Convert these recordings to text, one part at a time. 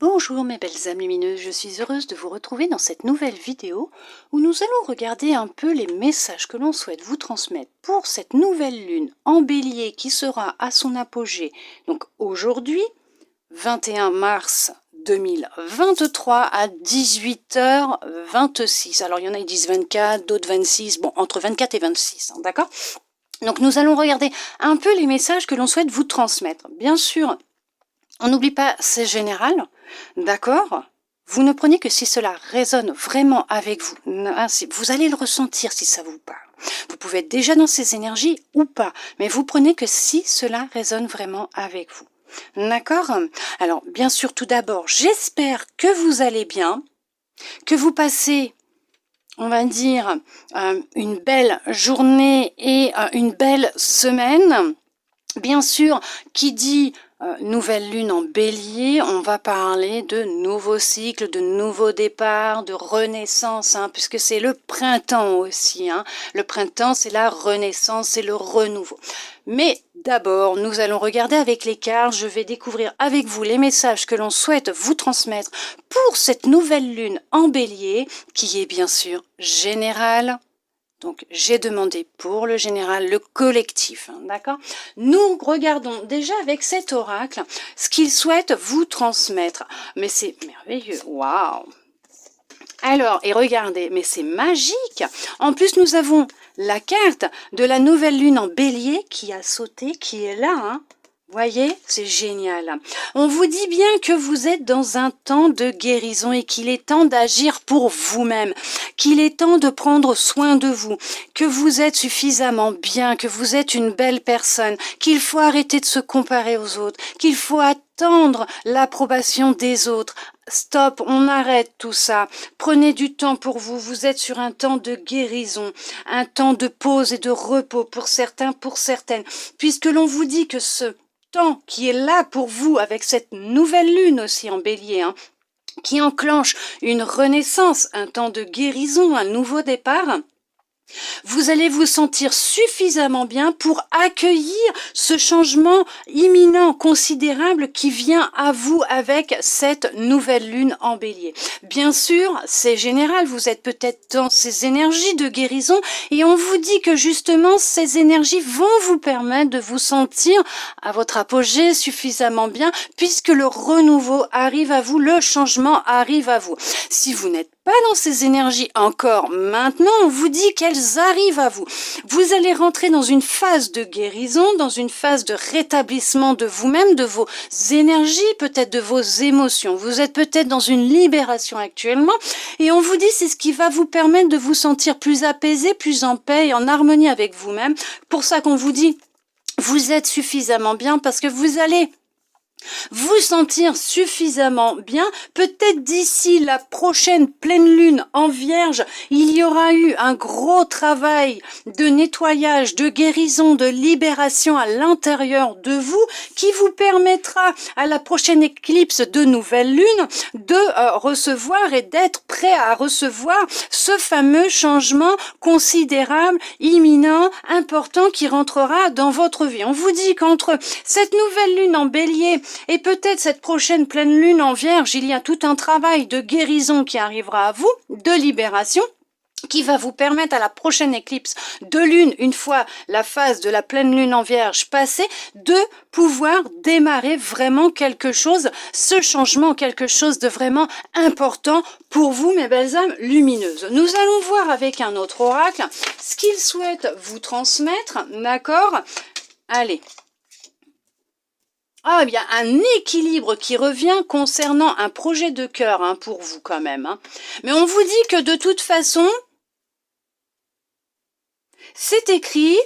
Bonjour mes belles âmes lumineuses, je suis heureuse de vous retrouver dans cette nouvelle vidéo où nous allons regarder un peu les messages que l'on souhaite vous transmettre pour cette nouvelle lune en bélier qui sera à son apogée, donc aujourd'hui, 21 mars 2023 à 18h26. Alors il y en a qui disent 24, d'autres 26, bon entre 24 et 26, hein, d'accord? Donc nous allons regarder un peu les messages que l'on souhaite vous transmettre. Bien sûr, on n'oublie pas, c'est général, d'accord? Vous ne prenez que si cela résonne vraiment avec vous. Vous allez le ressentir si ça vous parle. Vous pouvez être déjà dans ces énergies ou pas, mais vous prenez que si cela résonne vraiment avec vous. D'accord? Alors, bien sûr, tout d'abord, j'espère que vous allez bien, que vous passez, on va dire, une belle journée et une belle semaine. Bien sûr, qui dit nouvelle lune en bélier, on va parler de nouveaux cycles, de nouveaux départs, de renaissance, hein, puisque c'est le printemps aussi. Hein. Le printemps, c'est la renaissance, c'est le renouveau. Mais d'abord, nous allons regarder avec les cartes, je vais découvrir avec vous les messages que l'on souhaite vous transmettre pour cette nouvelle lune en bélier, qui est bien sûr générale. Donc, j'ai demandé pour le général, le collectif, hein, d'accord? Nous regardons déjà avec cet oracle ce qu'il souhaite vous transmettre. Mais c'est merveilleux, waouh! Alors, et regardez, mais c'est magique! En plus, nous avons la carte de la nouvelle lune en bélier qui a sauté, qui est là, hein? Voyez, c'est génial. On vous dit bien que vous êtes dans un temps de guérison et qu'il est temps d'agir pour vous-même, qu'il est temps de prendre soin de vous, que vous êtes suffisamment bien, que vous êtes une belle personne, qu'il faut arrêter de se comparer aux autres, qu'il faut attendre l'approbation des autres. Stop, on arrête tout ça. Prenez du temps pour vous. Vous êtes sur un temps de guérison, un temps de pause et de repos pour certains, pour certaines, puisque l'on vous dit que ce temps qui est là pour vous avec cette nouvelle lune aussi en bélier, hein, qui enclenche une renaissance, un temps de guérison, un nouveau départ, vous allez vous sentir suffisamment bien pour accueillir ce changement imminent, considérable qui vient à vous avec cette nouvelle lune en bélier. Bien sûr, c'est général, vous êtes peut-être dans ces énergies de guérison et on vous dit que justement ces énergies vont vous permettre de vous sentir à votre apogée suffisamment bien puisque le renouveau arrive à vous, le changement arrive à vous. Si vous n'êtes pas dans ces énergies encore maintenant, on vous dit qu'elles arrivent à vous. Vous allez rentrer dans une phase de guérison, dans une phase de rétablissement de vous-même, de vos énergies, peut-être de vos émotions. Vous êtes peut-être dans une libération actuellement et on vous dit c'est ce qui va vous permettre de vous sentir plus apaisé, plus en paix et en harmonie avec vous-même. Pour ça qu'on vous dit vous êtes suffisamment bien parce que vous allez vous sentir suffisamment bien, peut-être d'ici la prochaine pleine lune en Vierge, il y aura eu un gros travail de nettoyage, de guérison, de libération à l'intérieur de vous qui vous permettra à la prochaine éclipse de nouvelle lune de recevoir et d'être prêt à recevoir ce fameux changement considérable, imminent, important qui rentrera dans votre vie. On vous dit qu'entre cette nouvelle lune en bélier et peut-être cette prochaine pleine lune en Vierge, il y a tout un travail de guérison qui arrivera à vous, de libération, qui va vous permettre à la prochaine éclipse de lune, une fois la phase de la pleine lune en Vierge passée, de pouvoir démarrer vraiment quelque chose, ce changement, quelque chose de vraiment important pour vous, mes belles âmes lumineuses. Nous allons voir avec un autre oracle ce qu'il souhaite vous transmettre, d'accord? Allez. Ah, il y a un équilibre qui revient concernant un projet de cœur hein, pour vous quand même. Hein. Mais on vous dit que de toute façon, c'est écrit,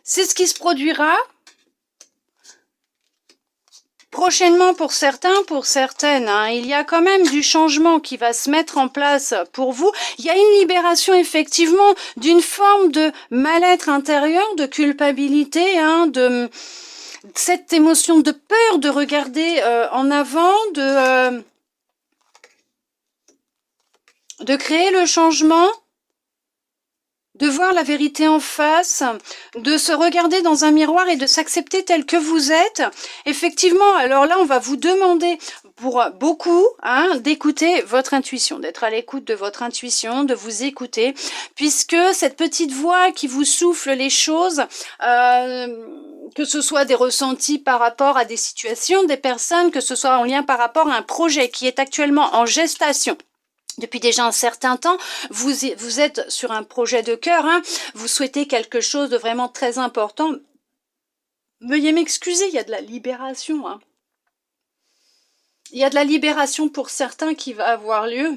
c'est ce qui se produira prochainement pour certains, pour certaines. Hein. Il y a quand même du changement qui va se mettre en place pour vous. Il y a une libération effectivement d'une forme de mal-être intérieur, de culpabilité, hein, de cette émotion de peur de regarder en avant, de créer le changement, de voir la vérité en face, de se regarder dans un miroir et de s'accepter tel que vous êtes. Effectivement, alors là, on va vous demander pour beaucoup d'écouter votre intuition, d'être à l'écoute de votre intuition, de vous écouter, puisque cette petite voix qui vous souffle les choses, que ce soit des ressentis par rapport à des situations, des personnes, que ce soit en lien par rapport à un projet qui est actuellement en gestation, depuis déjà un certain temps, vous êtes sur un projet de cœur, vous souhaitez quelque chose de vraiment très important. Veuillez m'excuser, il y a de la libération. Il y a de la libération pour certains qui va avoir lieu.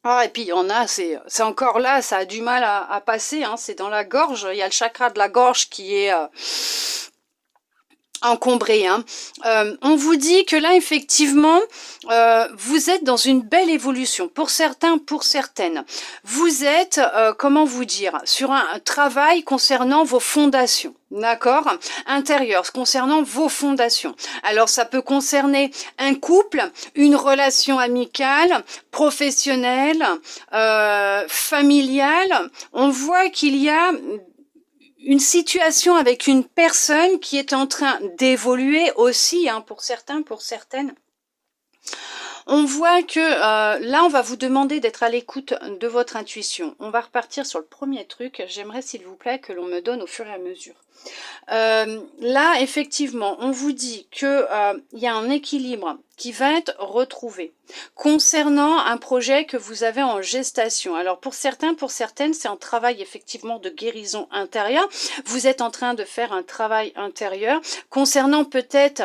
Ah, et puis il y en a, c'est encore là, ça a du mal à passer, c'est dans la gorge, il y a le chakra de la gorge qui est encombré. On vous dit que là, effectivement, vous êtes dans une belle évolution. Pour certains, pour certaines. Vous êtes, comment vous dire, sur un travail concernant vos fondations. D'accord, intérieur, concernant vos fondations. Alors, ça peut concerner un couple, une relation amicale, professionnelle, familiale. On voit qu'il y a une situation avec une personne qui est en train d'évoluer aussi, pour certains, pour certaines. On voit que là, on va vous demander d'être à l'écoute de votre intuition. On va repartir sur le premier truc. J'aimerais, s'il vous plaît, que l'on me donne au fur et à mesure. Là, effectivement, on vous dit que y a un équilibre qui va être retrouvé concernant un projet que vous avez en gestation. Alors, pour certains, pour certaines, c'est un travail effectivement de guérison intérieure. Vous êtes en train de faire un travail intérieur concernant peut-être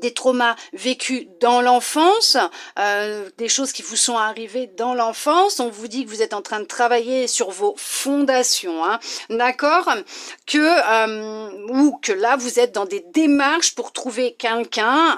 des traumas vécus dans l'enfance, des choses qui vous sont arrivées dans l'enfance. On vous dit que vous êtes en train de travailler sur vos fondations, d'accord, ou que là vous êtes dans des démarches pour trouver quelqu'un,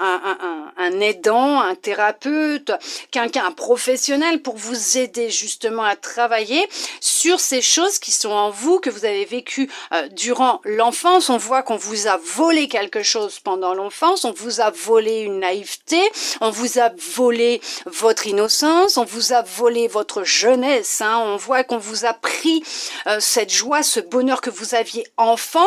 un aidant, un thérapeute, quelqu'un, un professionnel pour vous aider justement à travailler sur ces choses qui sont en vous, que vous avez vécues durant l'enfance. On voit qu'on vous a volé quelque chose pendant l'enfance, on vous a volé une naïveté, on vous a volé votre innocence, on vous a volé votre jeunesse, on voit qu'on vous a pris cette joie, ce bonheur que vous aviez enfant.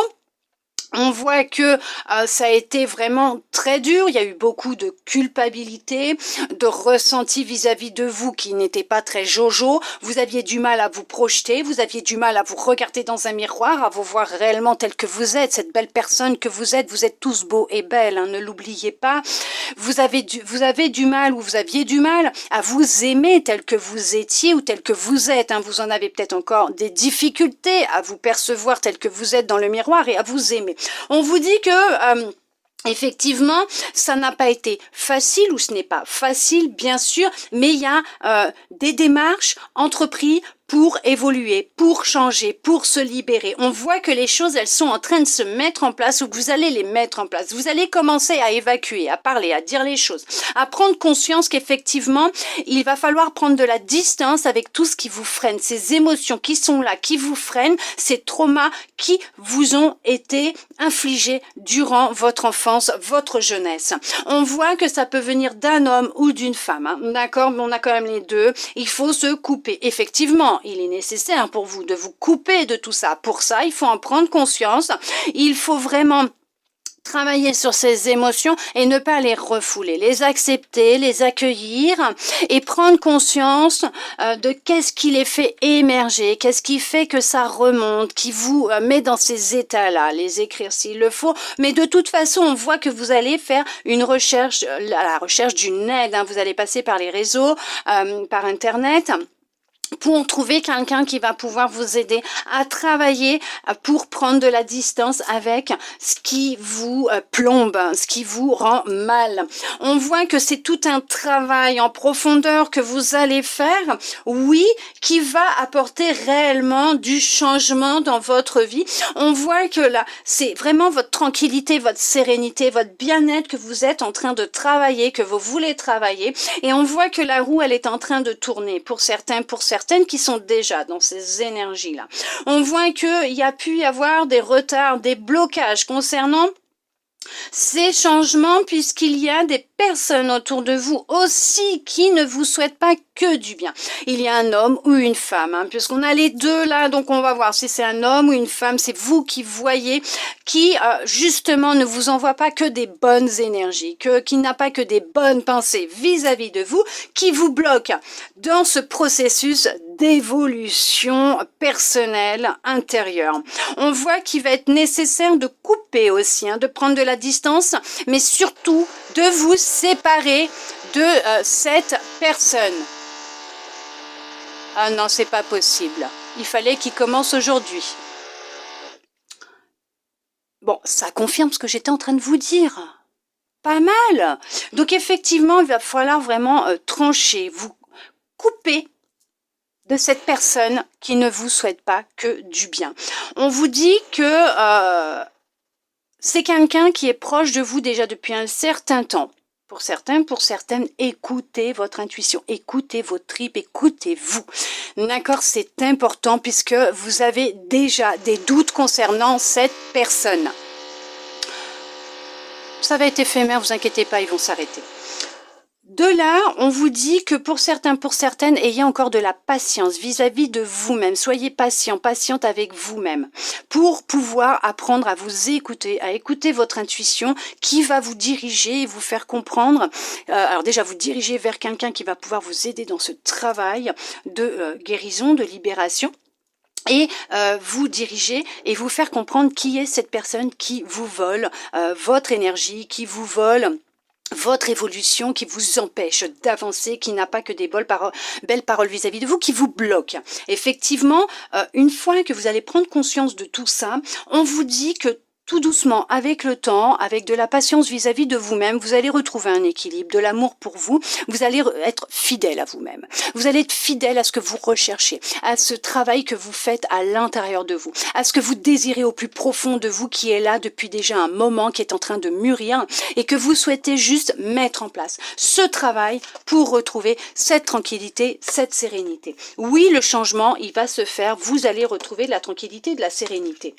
On voit que ça a été vraiment très dur, il y a eu beaucoup de culpabilité, de ressenti vis-à-vis de vous qui n'était pas très jojo, vous aviez du mal à vous projeter, vous aviez du mal à vous regarder dans un miroir, à vous voir réellement tel que vous êtes, cette belle personne que vous êtes tous beaux et belles, ne l'oubliez pas. Vous avez du mal ou vous aviez du mal à vous aimer tel que vous étiez ou tel que vous êtes, vous en avez peut-être encore des difficultés à vous percevoir tel que vous êtes dans le miroir et à vous aimer. On vous dit que effectivement, ça n'a pas été facile ou ce n'est pas facile, bien sûr, mais il y a des démarches entreprises pour évoluer, pour changer, pour se libérer. On voit que les choses, elles sont en train de se mettre en place ou que vous allez les mettre en place. Vous allez commencer à évacuer, à parler, à dire les choses, à prendre conscience qu'effectivement, il va falloir prendre de la distance avec tout ce qui vous freine, ces émotions qui sont là, qui vous freinent, ces traumas qui vous ont été infligés durant votre enfance, votre jeunesse. On voit que ça peut venir d'un homme ou d'une femme, d'accord, mais on a quand même les deux. Il faut se couper. Effectivement, il est nécessaire pour vous de vous couper de tout ça. Pour ça, il faut en prendre conscience. Il faut vraiment travailler sur ces émotions et ne pas les refouler, les accepter, les accueillir et prendre conscience de qu'est-ce qui les fait émerger, qu'est-ce qui fait que ça remonte, qui vous met dans ces états-là, les écrire s'il le faut. Mais de toute façon, on voit que vous allez faire une recherche, la recherche d'une aide, vous allez passer par les réseaux, par Internet, pour trouver quelqu'un qui va pouvoir vous aider à travailler pour prendre de la distance avec ce qui vous plombe, ce qui vous rend mal. On voit que c'est tout un travail en profondeur que vous allez faire, oui, qui va apporter réellement du changement dans votre vie. On voit que là, c'est vraiment votre tranquillité, votre sérénité, votre bien-être que vous êtes en train de travailler, que vous voulez travailler. Et on voit que la roue, elle est en train de tourner pour certains, pour certaines qui sont déjà dans ces énergies-là. On voit qu'il y a pu y avoir des retards, des blocages concernant ces changements puisqu'il y a des personnes autour de vous aussi qui ne vous souhaitent pas que du bien. Il y a un homme ou une femme, hein, puisqu'on a les deux là, donc on va voir si c'est un homme ou une femme, c'est vous qui voyez, qui justement ne vous envoie pas que des bonnes énergies, qui n'a pas que des bonnes pensées vis-à-vis de vous, qui vous bloque dans ce processus d'évolution personnelle intérieure. On voit qu'il va être nécessaire de couper aussi, hein, de prendre de la distance, mais surtout de vous séparer de cette personne. Ah non, c'est pas possible. Il fallait qu'il commence aujourd'hui. Bon, ça confirme ce que j'étais en train de vous dire. Pas mal. Donc effectivement, il va falloir vraiment trancher, vous couper de cette personne qui ne vous souhaite pas que du bien. On vous dit que c'est quelqu'un qui est proche de vous déjà depuis un certain temps. Pour certains, pour certaines, écoutez votre intuition, écoutez vos tripes, écoutez-vous. D'accord, c'est important puisque vous avez déjà des doutes concernant cette personne. Ça va être éphémère, vous inquiétez pas, ils vont s'arrêter. De là, on vous dit que pour certains, pour certaines, ayez encore de la patience vis-à-vis de vous-même. Soyez patient, patiente avec vous-même pour pouvoir apprendre à vous écouter, à écouter votre intuition qui va vous diriger et vous faire comprendre. Alors déjà, vous diriger vers quelqu'un qui va pouvoir vous aider dans ce travail de guérison, de libération. Et vous diriger et vous faire comprendre qui est cette personne qui vous vole votre énergie, qui vous vole votre évolution, qui vous empêche d'avancer, qui n'a pas que des belles paroles vis-à-vis de vous, qui vous bloque. Effectivement, une fois que vous allez prendre conscience de tout ça, on vous dit que tout doucement, avec le temps, avec de la patience vis-à-vis de vous-même, vous allez retrouver un équilibre, de l'amour pour vous, vous allez être fidèle à vous-même. Vous allez être fidèle à ce que vous recherchez, à ce travail que vous faites à l'intérieur de vous, à ce que vous désirez au plus profond de vous, qui est là depuis déjà un moment, qui est en train de mûrir, et que vous souhaitez juste mettre en place ce travail pour retrouver cette tranquillité, cette sérénité. Oui, le changement, il va se faire, vous allez retrouver de la tranquillité, de la sérénité.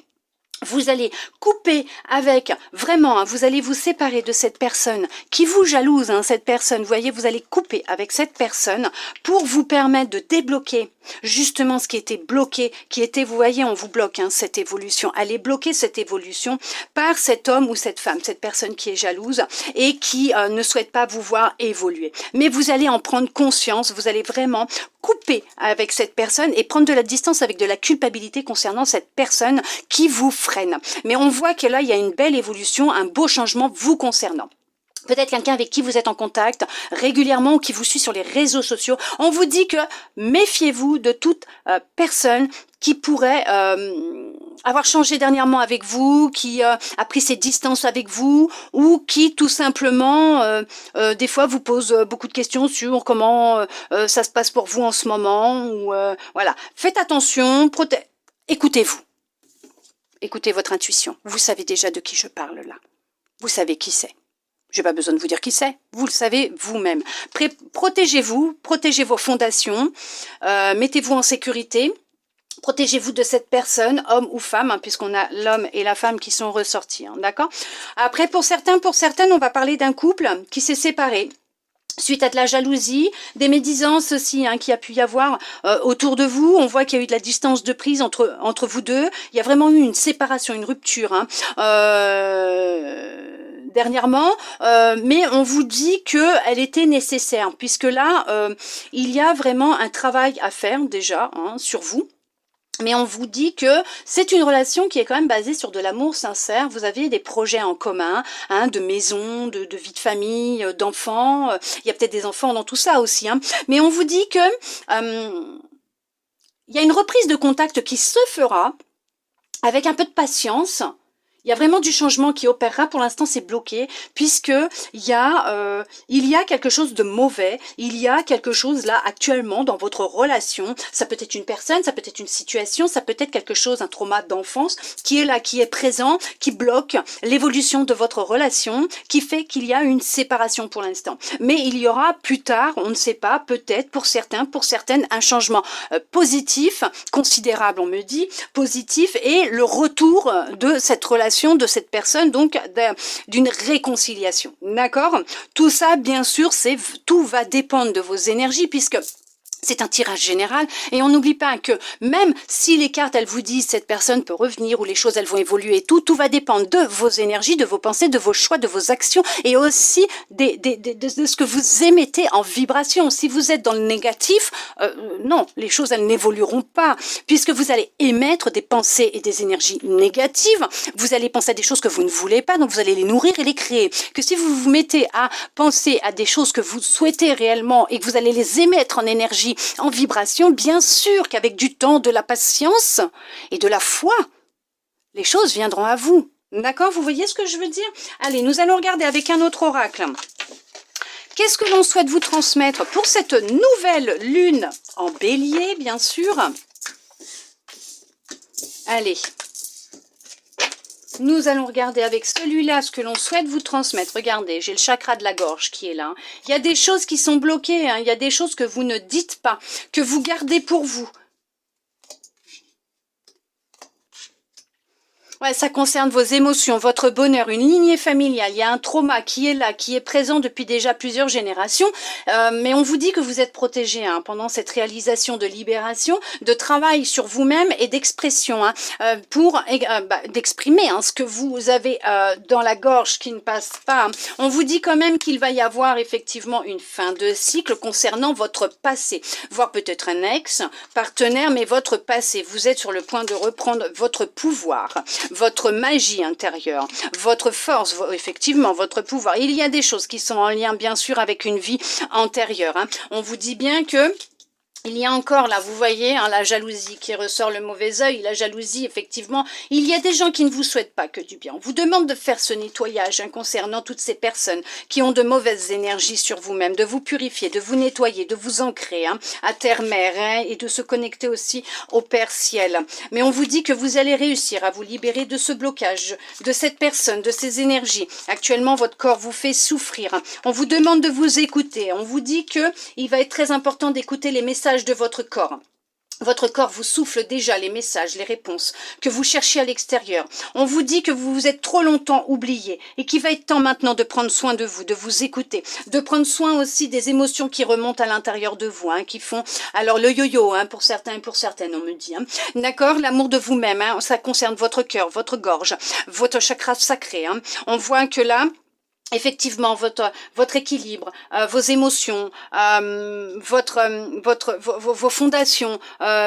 Vous allez couper avec, vraiment, hein, vous allez vous séparer de cette personne qui vous jalouse, hein, cette personne, vous voyez, vous allez couper avec cette personne pour vous permettre de débloquer justement ce qui était bloqué, qui était, vous voyez, on vous bloque hein, cette évolution. Allez bloquer cette évolution par cet homme ou cette femme, cette personne qui est jalouse et qui ne souhaite pas vous voir évoluer. Mais vous allez en prendre conscience, vous allez vraiment couper avec cette personne et prendre de la distance avec de la culpabilité concernant cette personne qui vous freine. Mais on voit que là, il y a une belle évolution, un beau changement vous concernant. Peut-être quelqu'un avec qui vous êtes en contact régulièrement ou qui vous suit sur les réseaux sociaux. On vous dit que méfiez-vous de toute personne qui pourrait avoir changé dernièrement avec vous, qui a pris ses distances avec vous ou qui tout simplement, des fois, vous pose beaucoup de questions sur comment ça se passe pour vous en ce moment. Ou voilà, faites attention, écoutez-vous. Écoutez votre intuition. Vous savez déjà de qui je parle là. Vous savez qui c'est. Je n'ai pas besoin de vous dire qui c'est, vous le savez vous-même. Protégez-vous, protégez vos fondations, mettez-vous en sécurité, protégez-vous de cette personne, homme ou femme, hein, puisqu'on a l'homme et la femme qui sont ressortis, hein, d'accord? Après, pour certains, pour certaines, on va parler d'un couple qui s'est séparé. Suite à de la jalousie, des médisances aussi hein, qu'il y a pu y avoir autour de vous. On voit qu'il y a eu de la distance de prise entre vous deux. Il y a vraiment eu une séparation, une rupture. Hein. Dernièrement, mais on vous dit qu'elle était nécessaire, puisque là, il y a vraiment un travail à faire déjà hein, sur vous. Mais on vous dit que c'est une relation qui est quand même basée sur de l'amour sincère. Vous avez des projets en commun, hein, de maison, de vie de famille, d'enfants. Il y a peut-être des enfants dans tout ça aussi. Hein. Mais on vous dit que il y a une reprise de contact qui se fera avec un peu de patience. Il y a vraiment du changement qui opérera. Pour l'instant, c'est bloqué puisque il y a quelque chose de mauvais. Il y a quelque chose là actuellement dans votre relation. Ça peut être une personne, ça peut être une situation, ça peut être quelque chose, un trauma d'enfance qui est là, qui est présent, qui bloque l'évolution de votre relation, qui fait qu'il y a une séparation pour l'instant. Mais il y aura plus tard, on ne sait pas, peut-être pour certains, pour certaines, un changement positif, considérable, on me dit, positif, et le retour de cette relation, de cette personne, donc d'une réconciliation. D'accord? Tout ça, bien sûr, tout va dépendre de vos énergies, puisque C'est un tirage général et on n'oublie pas que même si les cartes, elles vous disent cette personne peut revenir ou les choses, elles vont évoluer et tout va dépendre de vos énergies, de vos pensées, de vos choix, de vos actions et aussi de ce que vous émettez en vibration. Si vous êtes dans le négatif, non, les choses, elles n'évolueront pas puisque vous allez émettre des pensées et des énergies négatives. Vous allez penser à des choses que vous ne voulez pas, donc vous allez les nourrir et les créer. Que si vous vous mettez à penser à des choses que vous souhaitez réellement et que vous allez les émettre en énergie, en vibration, bien sûr qu'avec du temps, de la patience et de la foi, les choses viendront à vous. D'accord? Vous voyez ce que je veux dire? Allez, nous allons regarder avec un autre oracle. Qu'est-ce que l'on souhaite vous transmettre pour cette nouvelle lune en bélier, bien sûr? Allez. Nous allons regarder avec celui-là ce que l'on souhaite vous transmettre. Regardez, j'ai le chakra de la gorge qui est là. Il y a des choses qui sont bloquées, il y a des choses que vous ne dites pas, que vous gardez pour vous. Ouais, ça concerne vos émotions, votre bonheur, une lignée familiale. Il y a un trauma qui est là, qui est présent depuis déjà plusieurs générations. Mais on vous dit que vous êtes protégé pendant cette réalisation de libération, de travail sur vous-même et d'expression pour d'exprimer ce que vous avez dans la gorge qui ne passe pas. On vous dit quand même qu'il va y avoir effectivement une fin de cycle concernant votre passé, voire peut-être un ex, partenaire, mais votre passé. Vous êtes sur le point de reprendre votre pouvoir, votre magie intérieure, votre force, effectivement, votre pouvoir. Il y a des choses qui sont en lien, bien sûr, avec une vie antérieure. On vous dit bien que il y a encore là, vous voyez, la jalousie qui ressort, le mauvais œil, la jalousie, effectivement. Il y a des gens qui ne vous souhaitent pas que du bien. On vous demande de faire ce nettoyage concernant toutes ces personnes qui ont de mauvaises énergies sur vous-même, de vous purifier, de vous nettoyer, de vous ancrer à terre-mère et de se connecter aussi au Père Ciel. Mais on vous dit que vous allez réussir à vous libérer de ce blocage, de cette personne, de ces énergies. Actuellement, votre corps vous fait souffrir. On vous demande de vous écouter. On vous dit que il va être très important d'écouter les messages de votre corps. Votre corps vous souffle déjà les messages, les réponses que vous cherchez à l'extérieur. On vous dit que vous vous êtes trop longtemps oublié et qu'il va être temps maintenant de prendre soin de vous écouter, de prendre soin aussi des émotions qui remontent à l'intérieur de vous, qui font alors le yo-yo pour certains et pour certaines, on me dit. D'accord, l'amour de vous-même, ça concerne votre cœur, votre gorge, votre chakra sacré. On voit que là, effectivement, votre équilibre, vos émotions, vos fondations,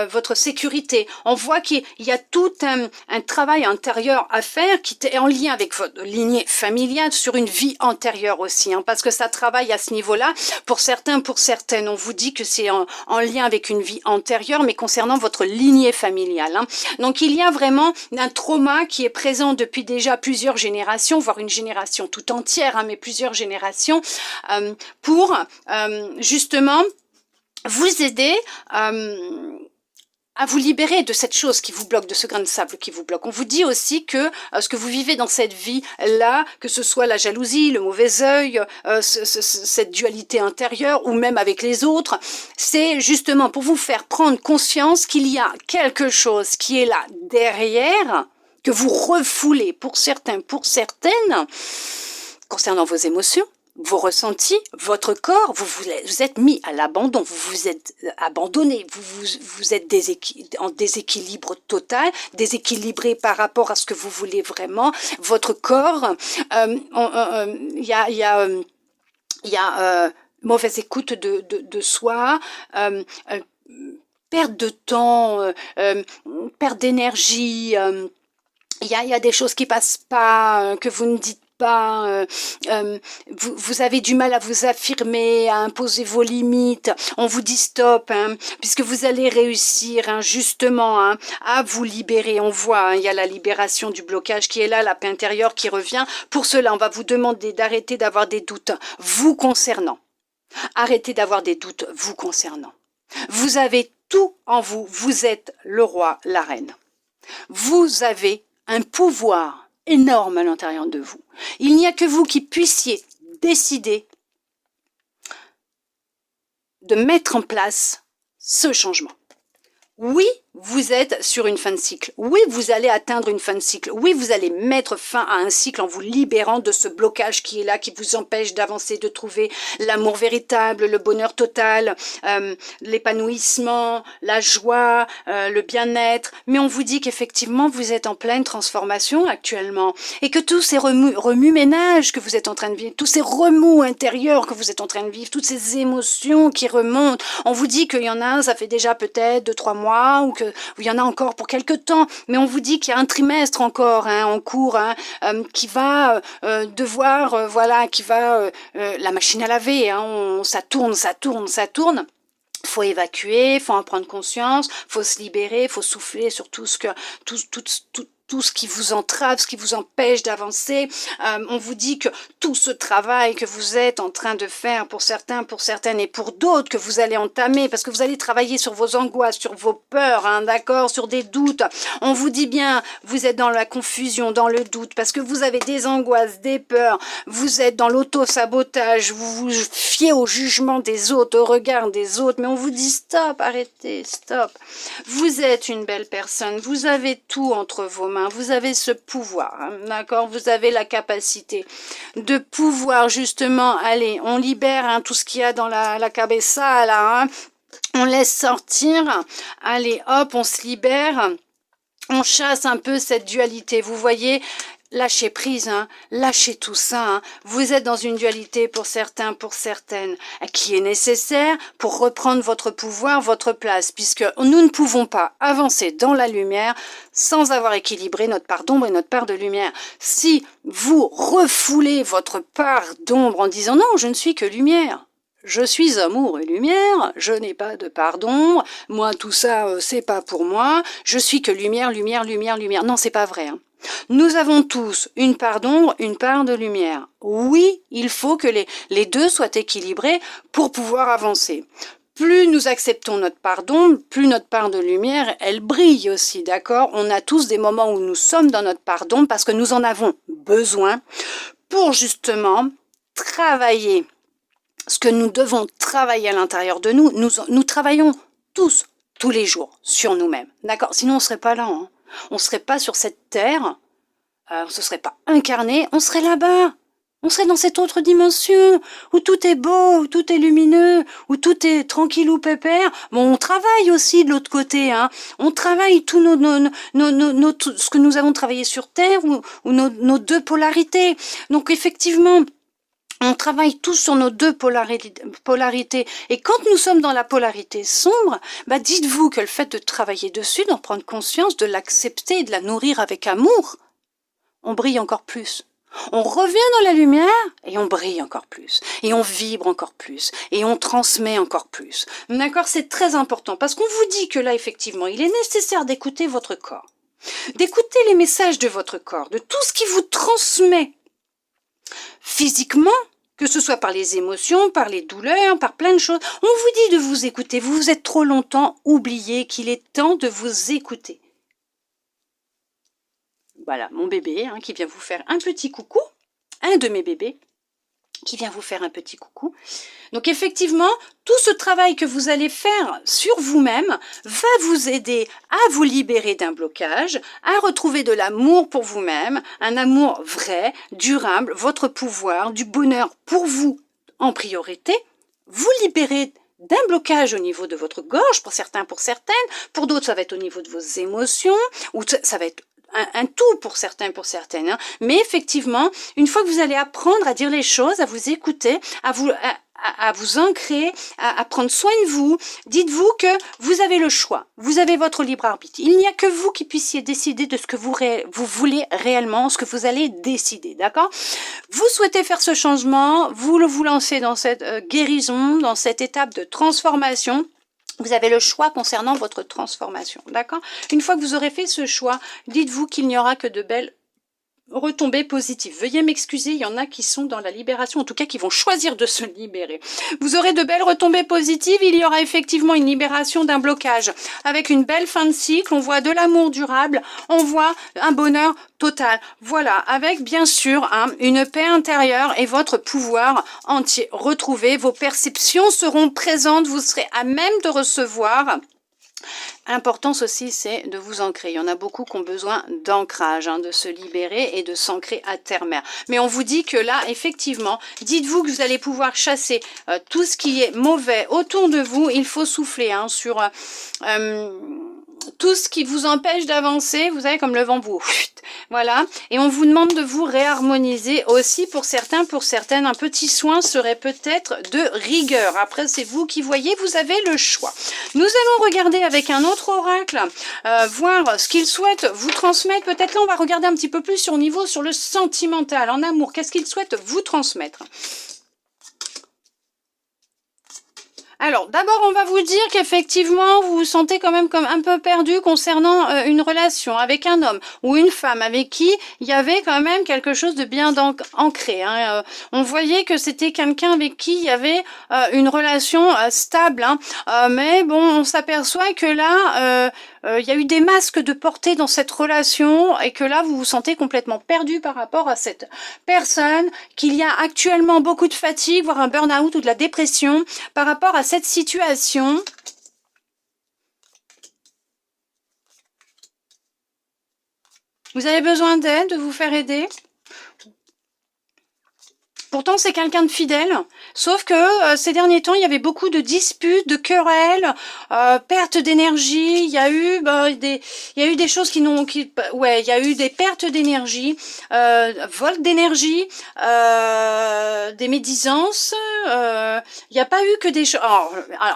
votre sécurité. On voit qu'il y a tout un travail intérieur à faire qui est en lien avec votre lignée familiale sur une vie antérieure aussi, parce que ça travaille à ce niveau-là. Pour certains, pour certaines, on vous dit que c'est en lien avec une vie antérieure, mais concernant votre lignée familiale. Donc, il y a vraiment un trauma qui est présent depuis déjà plusieurs générations, voire une génération tout entière, mais plusieurs générations, pour justement vous aider à vous libérer de cette chose qui vous bloque, de ce grain de sable qui vous bloque. On vous dit aussi que ce que vous vivez dans cette vie-là, que ce soit la jalousie, le mauvais œil, cette dualité intérieure, ou même avec les autres, c'est justement pour vous faire prendre conscience qu'il y a quelque chose qui est là derrière, que vous refoulez pour certains, pour certaines, concernant vos émotions, vos ressentis, votre corps, vous êtes mis à l'abandon, vous vous êtes abandonné, vous êtes en déséquilibre total, déséquilibré par rapport à ce que vous voulez vraiment, votre corps, il y a mauvaise écoute de soi, perte de temps, perte d'énergie, il y a des choses qui passent pas, que vous ne dites pas, vous avez du mal à vous affirmer, à imposer vos limites, on vous dit stop, puisque vous allez réussir justement à vous libérer. On voit, il y a la libération du blocage qui est là, la paix intérieure qui revient. Pour cela, on va vous demander d'arrêter d'avoir des doutes vous concernant. Arrêtez d'avoir des doutes vous concernant. Vous avez tout en vous, vous êtes le roi, la reine. Vous avez un pouvoir énorme à l'intérieur de vous. Il n'y a que vous qui puissiez décider de mettre en place ce changement. Oui, vous êtes sur une fin de cycle. Oui, vous allez atteindre une fin de cycle. Oui, vous allez mettre fin à un cycle en vous libérant de ce blocage qui est là, qui vous empêche d'avancer, de trouver l'amour véritable, le bonheur total, l'épanouissement, la joie, le bien-être. Mais on vous dit qu'effectivement, vous êtes en pleine transformation actuellement et que tous ces remue-ménages que vous êtes en train de vivre, tous ces remous intérieurs que vous êtes en train de vivre, toutes ces émotions qui remontent, on vous dit qu'il y en a, ça fait déjà peut-être 2-3 mois ou il y en a encore pour quelques temps, mais on vous dit qu'il y a un trimestre encore en cours qui va devoir, voilà, qui va la machine à laver, ça tourne, ça tourne, ça tourne. Faut évacuer, faut en prendre conscience, faut se libérer, faut souffler sur tout ce qui vous entrave, ce qui vous empêche d'avancer. On vous dit que tout ce travail que vous êtes en train de faire pour certains, pour certaines et pour d'autres que vous allez entamer, parce que vous allez travailler sur vos angoisses, sur vos peurs, d'accord, sur des doutes. On vous dit bien, vous êtes dans la confusion, dans le doute, parce que vous avez des angoisses, des peurs, vous êtes dans l'auto-sabotage, vous vous fiez au jugement des autres, au regard des autres, mais on vous dit stop, arrêtez, stop. Vous êtes une belle personne, vous avez tout entre vos mains. Vous avez ce pouvoir, d'accord? Vous avez la capacité de pouvoir justement, allez, on libère tout ce qu'il y a dans la cabeza, là, on laisse sortir, allez, hop, on se libère, on chasse un peu cette dualité, vous voyez? Lâchez prise, lâchez tout ça. Vous êtes dans une dualité pour certains, pour certaines, qui est nécessaire pour reprendre votre pouvoir, votre place, puisque nous ne pouvons pas avancer dans la lumière sans avoir équilibré notre part d'ombre et notre part de lumière. Si vous refoulez votre part d'ombre en disant « Non, je ne suis que lumière », je suis amour et lumière, je n'ai pas de part d'ombre, moi tout ça c'est pas pour moi, je suis que lumière, lumière, lumière, lumière. Non, c'est pas vrai. Nous avons tous une part d'ombre, une part de lumière. Oui, il faut que les deux soient équilibrés pour pouvoir avancer. Plus nous acceptons notre part d'ombre, plus notre part de lumière, elle brille aussi, d'accord? On a tous des moments où nous sommes dans notre part d'ombre parce que nous en avons besoin pour justement travailler ce que nous devons travailler à l'intérieur de nous. Nous travaillons tous les jours sur nous-mêmes, d'accord? Sinon on ne serait pas là, on ne serait pas sur cette terre, on ne se serait pas incarné, on serait là-bas. On serait dans cette autre dimension, où tout est beau, où tout est lumineux, où tout est tranquillou pépère. Bon, on travaille aussi de l'autre côté, On travaille tout ce que nous avons travaillé sur Terre, ou nos deux polarités. Donc effectivement, on travaille tous sur nos deux polarités. Et quand nous sommes dans la polarité sombre, dites-vous que le fait de travailler dessus, d'en prendre conscience, de l'accepter, de la nourrir avec amour, on brille encore plus. On revient dans la lumière et on brille encore plus. Et on vibre encore plus. Et on transmet encore plus. D'accord? C'est très important parce qu'on vous dit que là, effectivement, il est nécessaire d'écouter votre corps. D'écouter les messages de votre corps, de tout ce qui vous transmet physiquement, que ce soit par les émotions, par les douleurs, par plein de choses. On vous dit de vous écouter. Vous vous êtes trop longtemps oublié qu'il est temps de vous écouter. Voilà, mon bébé qui vient vous faire un petit coucou, un de mes bébés qui vient vous faire un petit coucou. Donc effectivement, tout ce travail que vous allez faire sur vous-même va vous aider à vous libérer d'un blocage, à retrouver de l'amour pour vous-même, un amour vrai, durable, votre pouvoir, du bonheur pour vous en priorité, vous libérer d'un blocage au niveau de votre gorge, pour certains, pour certaines, pour d'autres ça va être au niveau de vos émotions, ou ça va être un tout pour certains, pour certaines. Mais effectivement, une fois que vous allez apprendre à dire les choses, à vous écouter, à vous ancrer, à prendre soin de vous, dites-vous que vous avez le choix, vous avez votre libre arbitre. Il n'y a que vous qui puissiez décider de ce que vous voulez réellement, ce que vous allez décider, d'accord? Vous souhaitez faire ce changement, vous lancez dans cette guérison, dans cette étape de transformation. Vous avez le choix concernant votre transformation, d'accord? Une fois que vous aurez fait ce choix, dites-vous qu'il n'y aura que de belles retombées positives. Veuillez m'excuser, il y en a qui sont dans la libération, en tout cas qui vont choisir de se libérer. Vous aurez de belles retombées positives, il y aura effectivement une libération d'un blocage. Avec une belle fin de cycle, on voit de l'amour durable, on voit un bonheur total. Voilà, avec bien sûr une paix intérieure et votre pouvoir entier retrouvé. Vos perceptions seront présentes, vous serez à même de recevoir L'importance aussi, c'est de vous ancrer. Il y en a beaucoup qui ont besoin d'ancrage, hein, de se libérer et de s'ancrer à terre-mère. Mais on vous dit que là, effectivement, dites-vous que vous allez pouvoir chasser tout ce qui est mauvais autour de vous. Il faut souffler hein, sur tout ce qui vous empêche d'avancer. Vous savez, comme le vent vous... Voilà. Et on vous demande de vous réharmoniser aussi pour certains, pour certaines. Un petit soin serait peut-être de rigueur. Après, c'est vous qui voyez, vous avez le choix. Nous allons regarder avec un autre oracle, voir ce qu'il souhaite vous transmettre. Peut-être là, on va regarder un petit peu plus sur le sentimental, en amour. Qu'est-ce qu'il souhaite vous transmettre? Alors, d'abord, on va vous dire qu'effectivement, vous vous sentez quand même comme un peu perdu concernant une relation avec un homme ou une femme avec qui il y avait quand même quelque chose de bien ancré. Hein. On voyait que c'était quelqu'un avec qui il y avait une relation stable. Hein. Mais bon, on s'aperçoit que là... il y a eu des masques de portée dans cette relation et que là, vous vous sentez complètement perdu par rapport à cette personne, qu'il y a actuellement beaucoup de fatigue, voire un burn-out ou de la dépression par rapport à cette situation. Vous avez besoin d'aide, de vous faire aider. Pourtant, c'est quelqu'un de fidèle, sauf que ces derniers temps, il y avait beaucoup de disputes, de querelles, perte d'énergie. Il y a eu des choses il y a eu des pertes d'énergie, vol d'énergie, des médisances. Il n'y a pas eu que des choses.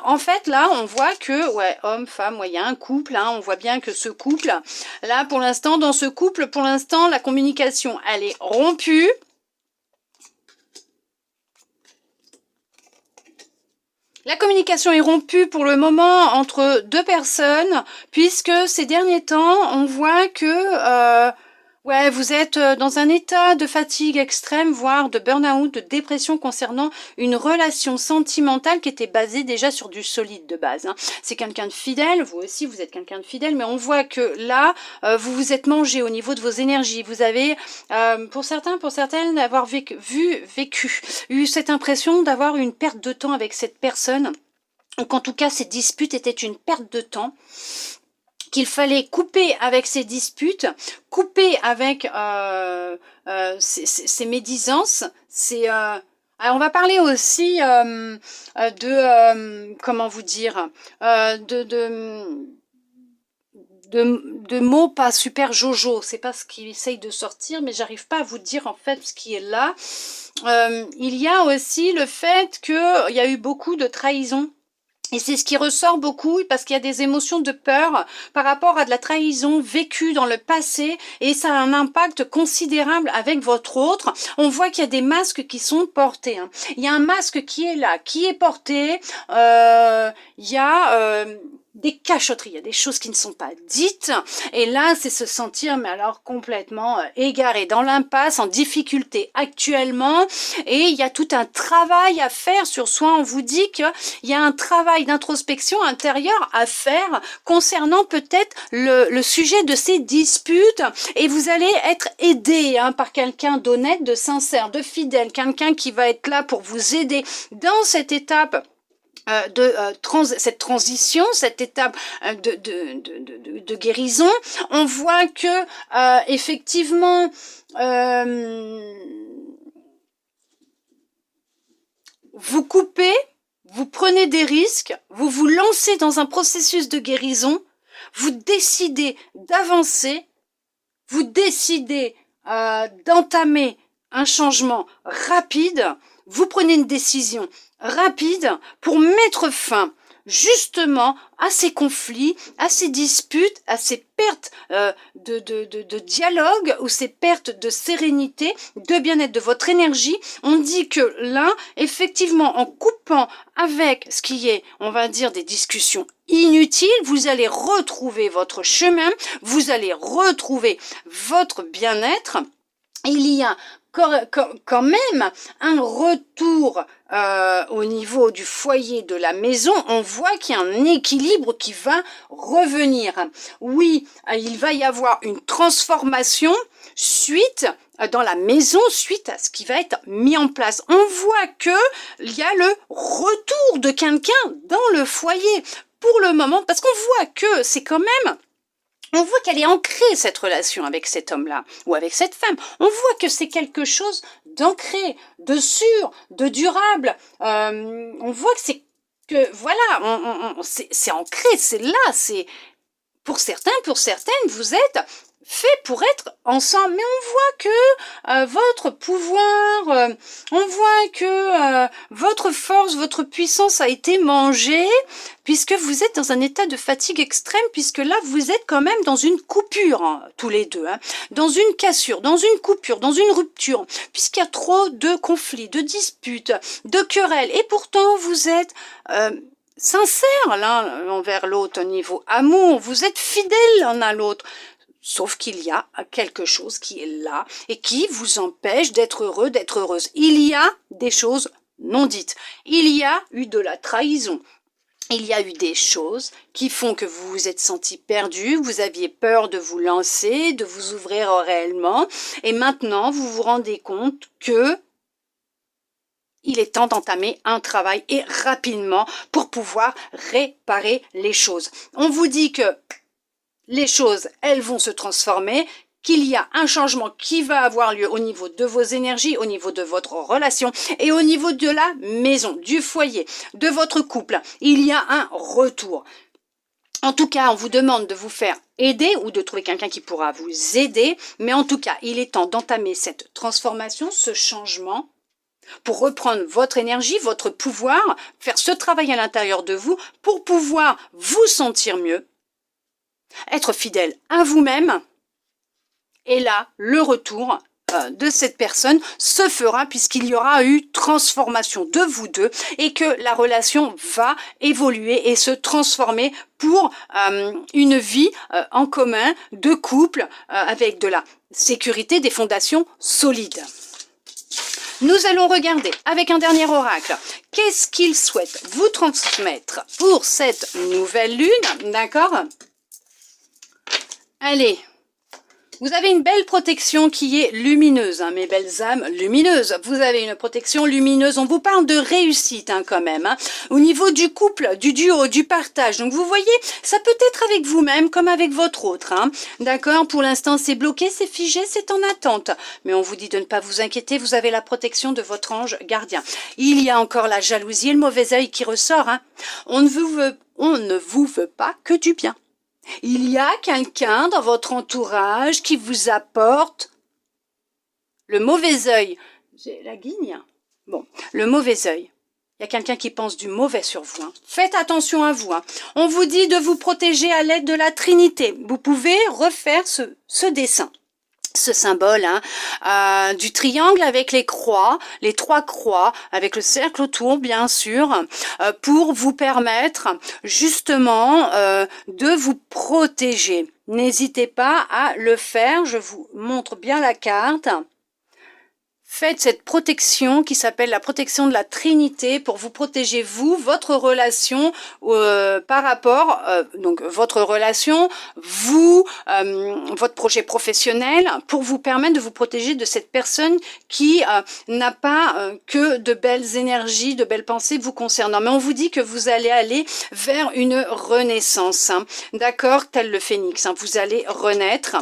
En fait, là, on voit que, homme, femme, il y a un couple. Hein, on voit bien que ce couple, là, pour l'instant, dans ce couple, pour l'instant, la communication, elle est rompue. La communication est rompue pour le moment entre deux personnes, puisque ces derniers temps, on voit que vous êtes dans un état de fatigue extrême, voire de burn-out, de dépression concernant une relation sentimentale qui était basée déjà sur du solide de base. Hein. C'est quelqu'un de fidèle, vous aussi vous êtes quelqu'un de fidèle, mais on voit que là, vous vous êtes mangé au niveau de vos énergies. Vous avez, pour certains, pour certaines, avoir eu cette impression d'avoir une perte de temps avec cette personne, ou qu'en tout cas cette dispute était une perte de temps, qu'il fallait couper avec ces disputes, couper avec ces médisances, alors on va parler aussi comment vous dire, de mots pas super jojo, c'est pas ce qu'il essaye de sortir, mais j'arrive pas à vous dire en fait ce qui est là. Il y a aussi le fait qu'il y a eu beaucoup de trahison. Et c'est ce qui ressort beaucoup parce qu'il y a des émotions de peur par rapport à de la trahison vécue dans le passé et ça a un impact considérable avec votre autre. On voit qu'il y a des masques qui sont portés. Hein. Il y a un masque qui est là, qui est porté. Il y a des cachotteries, il y a des choses qui ne sont pas dites. Et là, c'est se sentir, mais alors complètement égaré, dans l'impasse, en difficulté actuellement. Et il y a tout un travail à faire sur soi. On vous dit qu'il y a un travail d'introspection intérieure à faire concernant peut-être le sujet de ces disputes. Et vous allez être aidé par quelqu'un d'honnête, de sincère, de fidèle, quelqu'un qui va être là pour vous aider dans cette étape cette transition, cette étape de guérison. On voit que effectivement vous coupez, vous prenez des risques, vous vous lancez dans un processus de guérison, vous décidez d'avancer, vous décidez d'entamer un changement rapide, vous prenez une décision rapide pour mettre fin justement à ces conflits, à ces disputes, à ces pertes de dialogue ou ces pertes de sérénité, de bien-être de votre énergie. On dit que là, effectivement, en coupant avec ce qui est, on va dire, des discussions inutiles, vous allez retrouver votre chemin, vous allez retrouver votre bien-être. Il y a quand même un retour au niveau du foyer de la maison. On voit qu'il y a un équilibre qui va revenir. Oui, il va y avoir une transformation suite dans la maison, suite à ce qui va être mis en place. On voit que il y a le retour de quelqu'un dans le foyer. pour le moment, parce qu'on voit que c'est quand même... On voit qu'elle est ancrée, cette relation avec cet homme-là, ou avec cette femme. On voit que c'est quelque chose d'ancré, de sûr, de durable. On voit que c'est... Voilà, c'est ancré, c'est là, c'est... Pour certains, pour certaines, vous êtes fait pour être ensemble. Mais on voit que votre pouvoir, on voit que votre force, votre puissance a été mangée, puisque vous êtes dans un état de fatigue extrême, puisque là, vous êtes quand même dans une coupure, hein, tous les deux, hein, dans une cassure, dans une coupure, dans une rupture, puisqu'il y a trop de conflits, de disputes, de querelles, et pourtant, vous êtes... sincères l'un envers l'autre au niveau amour, vous êtes fidèles l'un à l'autre. Sauf qu'il y a quelque chose qui est là et qui vous empêche d'être heureux, d'être heureuse. Il y a des choses non dites. Il y a eu de la trahison. Il y a eu des choses qui font que vous vous êtes senti perdu, vous aviez peur de vous lancer, de vous ouvrir réellement. Et maintenant, vous vous rendez compte que il est temps d'entamer un travail et rapidement pour pouvoir réparer les choses. On vous dit que les choses, elles vont se transformer, qu'il y a un changement qui va avoir lieu au niveau de vos énergies, au niveau de votre relation et au niveau de la maison, du foyer, de votre couple. Il y a un retour. En tout cas, on vous demande de vous faire aider ou de trouver quelqu'un qui pourra vous aider. Mais en tout cas, il est temps d'entamer cette transformation, ce changement, pour reprendre votre énergie, votre pouvoir, faire ce travail à l'intérieur de vous pour pouvoir vous sentir mieux, être fidèle à vous-même. Et là, le retour de cette personne se fera puisqu'il y aura eu transformation de vous deux et que la relation va évoluer et se transformer pour une vie en commun de couple avec de la sécurité, des fondations solides. Nous allons regarder avec un dernier oracle, qu'est-ce qu'il souhaite vous transmettre pour cette nouvelle lune, d'accord? Allez, vous avez une belle protection qui est lumineuse, hein, mes belles âmes lumineuses. Vous avez une protection lumineuse, on vous parle de réussite hein, quand même, hein, au niveau du couple, du duo, du partage. Donc vous voyez, ça peut être avec vous-même comme avec votre autre. Hein, d'accord? Pour l'instant, c'est bloqué, c'est figé, c'est en attente. Mais on vous dit de ne pas vous inquiéter, vous avez la protection de votre ange gardien. Il y a encore la jalousie et le mauvais œil qui ressort. Hein. On ne vous veut pas que du bien. Il y a quelqu'un dans votre entourage qui vous apporte le mauvais œil. J'ai la guigne. Bon, le mauvais œil. Il y a quelqu'un qui pense du mauvais sur vous. Hein. Faites attention à vous. Hein. On vous dit de vous protéger à l'aide de la Trinité. Vous pouvez refaire ce dessin. Ce symbole hein, du triangle avec les croix, les trois croix, avec le cercle autour bien sûr, pour vous permettre justement de vous protéger. N'hésitez pas à le faire, je vous montre bien la carte. Faites cette protection qui s'appelle la protection de la Trinité pour vous protéger vous, votre relation par rapport, donc votre relation, vous, votre projet professionnel pour vous permettre de vous protéger de cette personne qui n'a pas que de belles énergies, de belles pensées vous concernant. Mais on vous dit que vous allez aller vers une renaissance, hein, d'accord, tel le phénix, hein, vous allez renaître.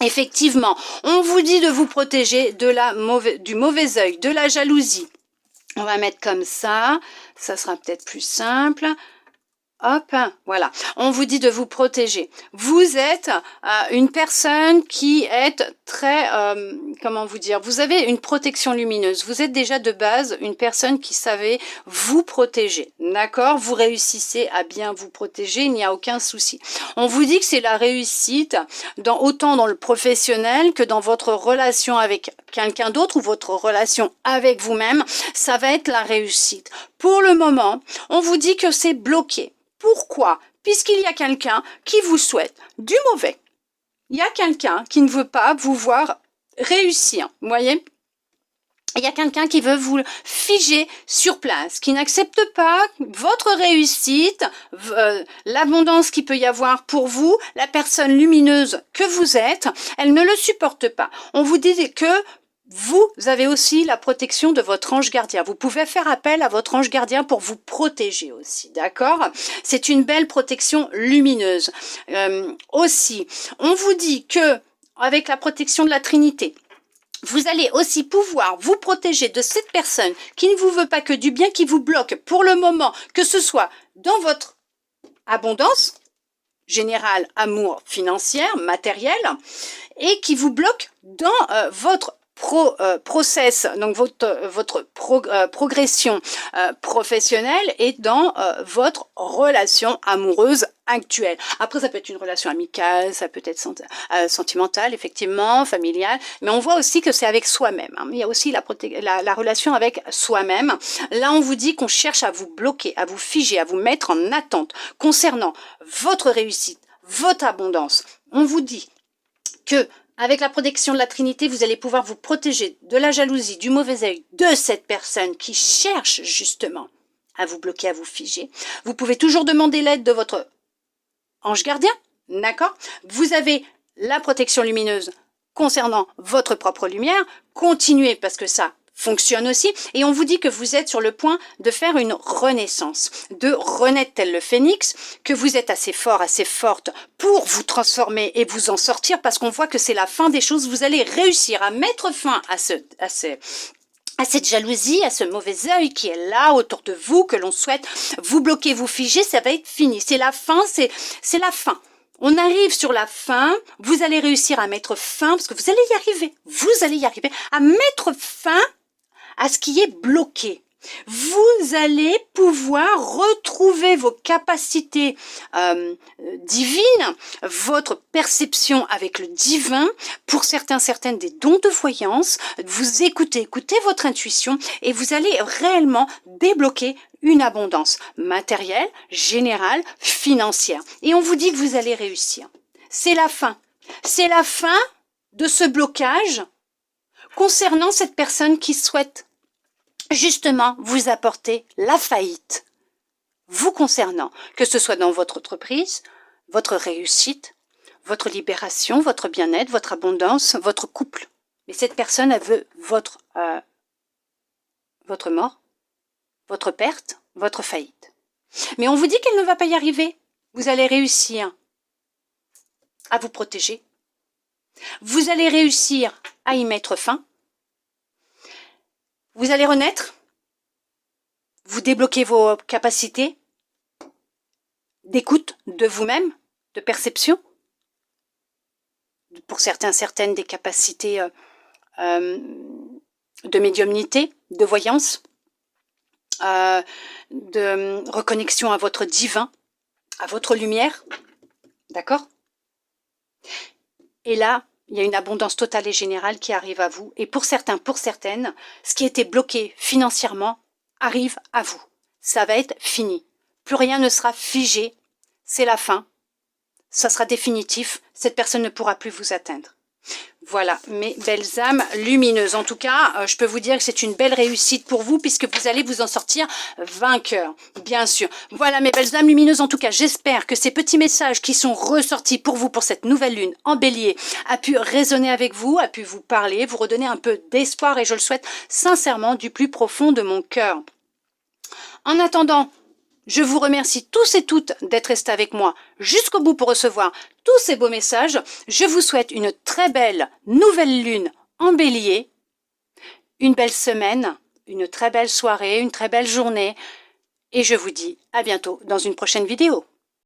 Effectivement, on vous dit de vous protéger de du mauvais œil, de la jalousie. On va mettre comme ça sera peut-être plus simple. Hop, voilà. On vous dit de vous protéger. Vous êtes une personne qui est très, comment vous dire, vous avez une protection lumineuse. Vous êtes déjà de base une personne qui savait vous protéger. D'accord? Vous réussissez à bien vous protéger, il n'y a aucun souci. On vous dit que c'est la réussite, autant dans le professionnel que dans votre relation avec quelqu'un d'autre ou votre relation avec vous-même. Ça va être la réussite. Pour le moment, on vous dit que c'est bloqué. Pourquoi? Puisqu'il y a quelqu'un qui vous souhaite du mauvais. Il y a quelqu'un qui ne veut pas vous voir réussir. Vous voyez? Il y a quelqu'un qui veut vous figer sur place, qui n'accepte pas votre réussite, l'abondance qu'il peut y avoir pour vous, la personne lumineuse que vous êtes. Elle ne le supporte pas. On vous dit que vous avez aussi la protection de votre ange gardien. Vous pouvez faire appel à votre ange gardien pour vous protéger aussi, d'accord? C'est une belle protection lumineuse. Aussi, on vous dit que avec la protection de la Trinité, vous allez aussi pouvoir vous protéger de cette personne qui ne vous veut pas que du bien, qui vous bloque pour le moment, que ce soit dans votre abondance générale, amour, financière, matérielle, et qui vous bloque dans votre process, donc votre progression professionnelle et dans votre relation amoureuse actuelle. Après, ça peut être une relation amicale, ça peut être sentimentale, effectivement, familiale, mais on voit aussi que c'est avec soi-même. Hein. Il y a aussi la relation avec soi-même. Là, on vous dit qu'on cherche à vous bloquer, à vous figer, à vous mettre en attente concernant votre réussite, votre abondance. On vous dit que avec la protection de la Trinité, vous allez pouvoir vous protéger de la jalousie, du mauvais œil de cette personne qui cherche justement à vous bloquer, à vous figer. Vous pouvez toujours demander l'aide de votre ange gardien, d'accord? Vous avez la protection lumineuse concernant votre propre lumière. Continuez parce que ça fonctionne aussi. Et on vous dit que vous êtes sur le point de faire une renaissance, de renaître tel le phénix, que vous êtes assez fort, assez forte pour vous transformer et vous en sortir parce qu'on voit que c'est la fin des choses. Vous allez réussir à mettre fin à cette jalousie, à ce mauvais œil qui est là autour de vous, que l'on souhaite vous bloquer, vous figer, ça va être fini. C'est la fin, c'est la fin. On arrive sur la fin, vous allez réussir à mettre fin, parce que vous allez y arriver, à mettre fin à ce qui est bloqué. Vous allez pouvoir retrouver vos capacités divines, votre perception avec le divin, pour certaines des dons de voyance, vous écoutez votre intuition et vous allez réellement débloquer une abondance matérielle, générale, financière. Et on vous dit que vous allez réussir. C'est la fin. C'est la fin de ce blocage concernant cette personne qui souhaite justement vous apporter la faillite, vous concernant, que ce soit dans votre entreprise, votre réussite, votre libération, votre bien-être, votre abondance, votre couple. Mais cette personne, elle veut votre mort, votre perte, votre faillite. Mais on vous dit qu'elle ne va pas y arriver. Vous allez réussir à vous protéger. Vous allez réussir à y mettre fin. Vous allez renaître, vous débloquez vos capacités d'écoute de vous-même, de perception. Pour certaines des capacités de médiumnité, de voyance, de reconnexion à votre divin, à votre lumière, d'accord? Et là, il y a une abondance totale et générale qui arrive à vous. Et pour certains, pour certaines, ce qui était bloqué financièrement arrive à vous. Ça va être fini. Plus rien ne sera figé. C'est la fin. Ça sera définitif. Cette personne ne pourra plus vous atteindre. Voilà, mes belles âmes lumineuses. En tout cas, je peux vous dire que c'est une belle réussite pour vous puisque vous allez vous en sortir vainqueur, bien sûr. Voilà, mes belles âmes lumineuses. En tout cas, j'espère que ces petits messages qui sont ressortis pour vous pour cette nouvelle lune en bélier a pu résonner avec vous, a pu vous parler, vous redonner un peu d'espoir et je le souhaite sincèrement du plus profond de mon cœur. En attendant, je vous remercie tous et toutes d'être restés avec moi jusqu'au bout pour recevoir tous ces beaux messages. Je vous souhaite une très belle nouvelle lune en bélier, une belle semaine, une très belle soirée, une très belle journée. Et je vous dis à bientôt dans une prochaine vidéo.